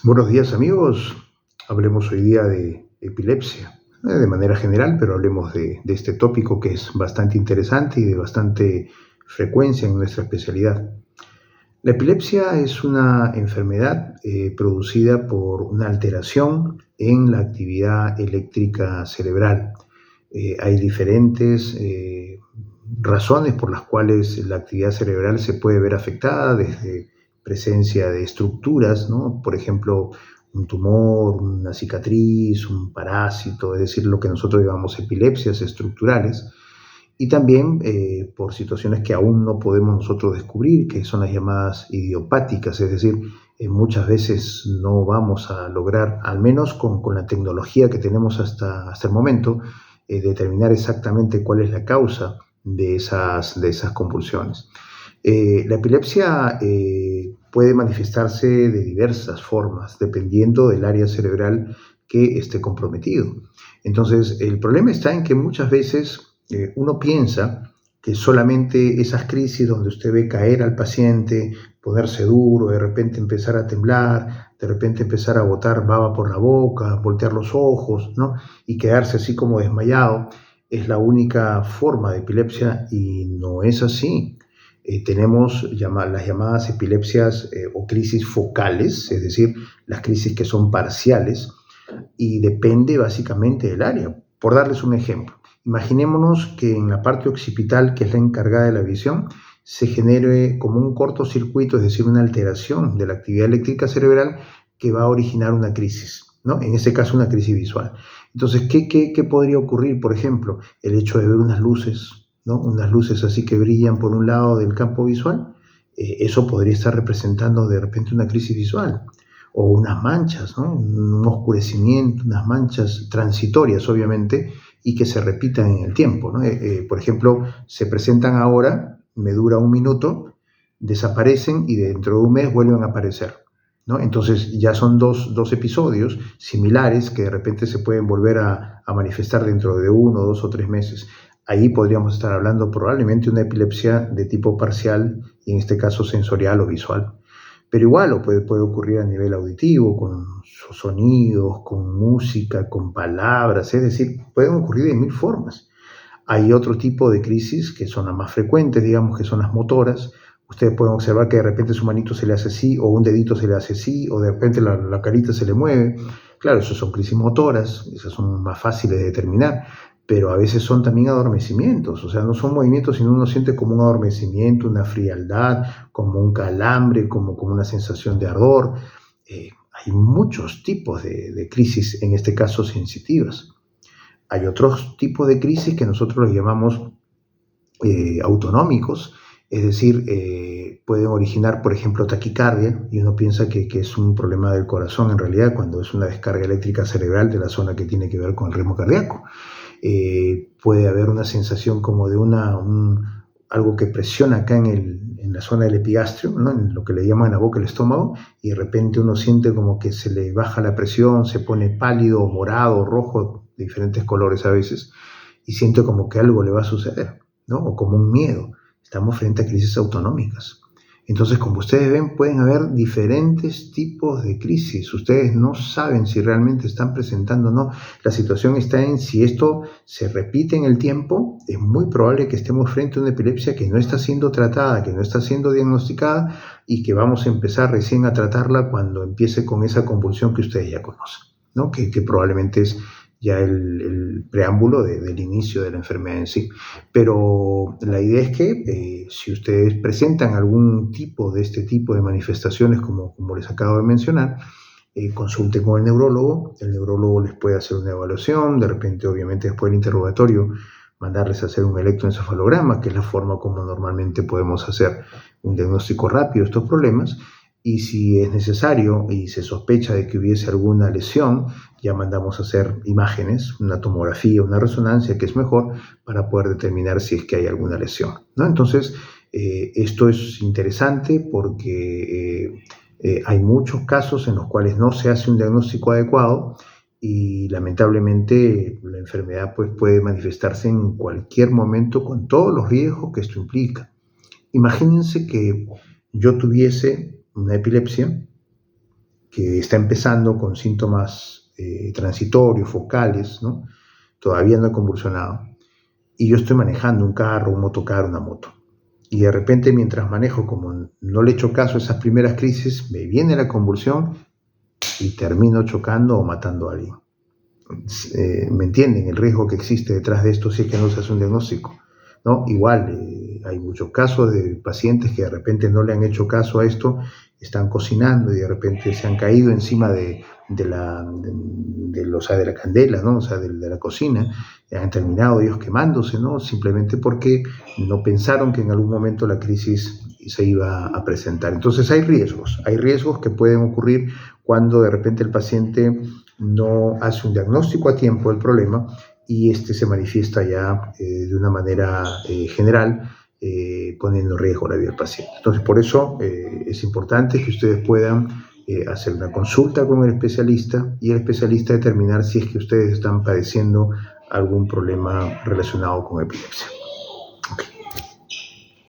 Buenos días amigos, hablemos hoy día de epilepsia, de manera general, pero hablemos de este tópico que es bastante interesante y de bastante frecuencia en nuestra especialidad. La epilepsia es una enfermedad producida por una alteración en la actividad eléctrica cerebral. Hay diferentes razones por las cuales la actividad cerebral se puede ver afectada, desde presencia de estructuras, ¿no? Por ejemplo, un tumor, una cicatriz, un parásito, es decir, lo que nosotros llamamos epilepsias estructurales, y también por situaciones que aún no podemos nosotros descubrir, que son las llamadas idiopáticas, es decir, muchas veces no vamos a lograr, al menos con la tecnología que tenemos hasta el momento, determinar exactamente cuál es la causa de esas convulsiones. La epilepsia puede manifestarse de diversas formas, dependiendo del área cerebral que esté comprometido. Entonces, el problema está en que muchas veces uno piensa que solamente esas crisis donde usted ve caer al paciente, ponerse duro, de repente empezar a temblar, de repente empezar a botar baba por la boca, voltear los ojos, ¿no? Y quedarse así como desmayado, es la única forma de epilepsia, y no es así. Tenemos las llamadas epilepsias o crisis focales, es decir, las crisis que son parciales, y depende básicamente del área. Por darles un ejemplo, imaginémonos que en la parte occipital, que es la encargada de la visión, se genere como un cortocircuito, es decir, una alteración de la actividad eléctrica cerebral que va a originar una crisis, ¿no? En este caso, una crisis visual. Entonces, ¿qué podría ocurrir? Por ejemplo, el hecho de ver unas luces, ¿no? Unas luces así que brillan por un lado del campo visual, eso podría estar representando de repente una crisis visual, o unas manchas, ¿no? Un oscurecimiento, unas manchas transitorias, obviamente, y que se repitan en el tiempo, ¿no? Por ejemplo, se presentan ahora, me dura un minuto, desaparecen y dentro de un mes vuelven a aparecer, ¿no? Entonces ya son dos episodios similares que de repente se pueden volver a manifestar dentro de 1, 2 o 3 meses. Ahí podríamos estar hablando probablemente de una epilepsia de tipo parcial, y en este caso sensorial o visual. Pero igual puede ocurrir a nivel auditivo, con sonidos, con música, con palabras, es decir, pueden ocurrir de mil formas. Hay otro tipo de crisis que son las más frecuentes, digamos, que son las motoras. Ustedes pueden observar que de repente su manito se le hace así, o un dedito se le hace así, o de repente la carita se le mueve. Claro, esas son crisis motoras, esas son más fáciles de determinar, pero a veces son también adormecimientos, o sea, no son movimientos, sino uno siente como un adormecimiento, una frialdad, como un calambre, como una sensación de ardor. Hay muchos tipos de crisis, en este caso sensitivas. Hay otros tipos de crisis que nosotros los llamamos autonómicos, es decir, pueden originar, por ejemplo, taquicardia, y uno piensa que es un problema del corazón, en realidad, cuando es una descarga eléctrica cerebral de la zona que tiene que ver con el ritmo cardíaco. Puede haber una sensación como de algo que presiona acá en la zona del epigastrio, ¿no? En lo que le llaman la boca, el estómago, y de repente uno siente como que se le baja la presión, se pone pálido, morado, rojo, de diferentes colores a veces, y siente como que algo le va a suceder, ¿no? O como un miedo. Estamos frente a crisis autonómicas. Entonces, como ustedes ven, pueden haber diferentes tipos de crisis. Ustedes no saben si realmente están presentando o no. La situación está en si esto se repite en el tiempo. Es muy probable que estemos frente a una epilepsia que no está siendo tratada, que no está siendo diagnosticada, y que vamos a empezar recién a tratarla cuando empiece con esa convulsión que ustedes ya conocen, ¿no? Que probablemente es ya el preámbulo del inicio de la enfermedad en sí. Pero la idea es que si ustedes presentan algún tipo de este tipo de manifestaciones, como les acabo de mencionar, consulten con el neurólogo les puede hacer una evaluación, de repente obviamente después del interrogatorio mandarles a hacer un electroencefalograma, que es la forma como normalmente podemos hacer un diagnóstico rápido de estos problemas. Y si es necesario y se sospecha de que hubiese alguna lesión, ya mandamos a hacer imágenes, una tomografía, una resonancia, que es mejor, para poder determinar si es que hay alguna lesión, ¿no? Entonces, esto es interesante porque hay muchos casos en los cuales no se hace un diagnóstico adecuado, y lamentablemente la enfermedad pues, puede manifestarse en cualquier momento, con todos los riesgos que esto implica. Imagínense que yo tuviese una epilepsia que está empezando con síntomas transitorios, focales, ¿no? Todavía no he convulsionado, y yo estoy manejando un carro, un motocar, una moto. Y de repente, mientras manejo, como no le he hecho caso a esas primeras crisis, me viene la convulsión y termino chocando o matando a alguien. ¿Me entienden? El riesgo que existe detrás de esto si es que no se hace un diagnóstico, ¿no? Igual, hay muchos casos de pacientes que de repente no le han hecho caso a esto, están cocinando y de repente se han caído encima de la candela, ¿no? O sea, de la cocina, han terminado ellos quemándose, ¿no? Simplemente porque no pensaron que en algún momento la crisis se iba a presentar. Entonces hay riesgos que pueden ocurrir cuando de repente el paciente no hace un diagnóstico a tiempo del problema y este se manifiesta ya de una manera general, poniendo en riesgo la vida del paciente. Entonces, por eso es importante que ustedes puedan hacer una consulta con el especialista y el especialista determinar si es que ustedes están padeciendo algún problema relacionado con epilepsia.